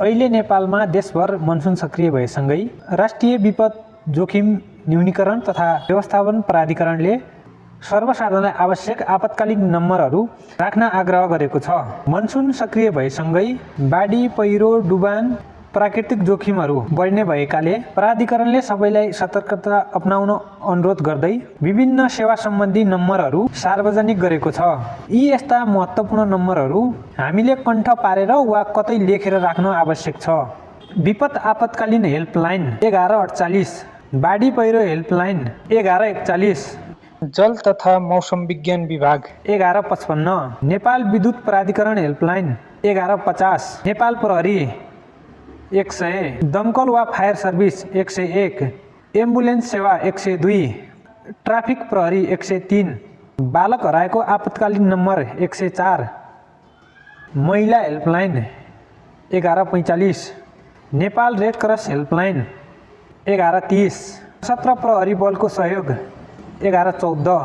अहिले नेपालमा देशभर मनसुन सक्रिय भएसँगै राष्ट्रिय विपद जोखिम न्यूनीकरण तथा व्यवस्थापन प्राधिकरणले सर्वसाधारणलाई आवश्यक आपतकालीन नम्बरहरू राख्न आग्रह गरेको छ। मनसुन सक्रिय भएसँगै बाढी, पहिरो, डुबान, प्राकृतिक जोखिमहरू बढ्ने भएकाले प्राधिकरणले सबैलाई सतर्कता अपनाउन अनुरोध गर्दै विभिन्न सेवा सम्बन्धी नम्बरहरू सार्वजनिक गरेको छ। यी यस्ता महत्त्वपूर्ण नम्बरहरू हामीले कण्ठ पारेर वा कतै लेखेर राख्नु आवश्यक छ। विपद आपतकालीन हेल्पलाइन 1148, बाढी पहिरो हेल्पलाइन 1141, जल तथा मौसम विज्ञान विभाग 1155, नेपाल विद्युत प्राधिकरण हेल्पलाइन 1150, नेपाल प्रहरी 100, दमकल वा फायर सर्भिस 101, एम्बुलेन्स सेवा 102, ट्राफिक प्रहरी 103, बालक हराएको आपतकालीन नम्बर 104, महिला helpline 1145, Nepal red cross helpline 1130, सशस्त्र प्रहरी बलको सहयोग 1114,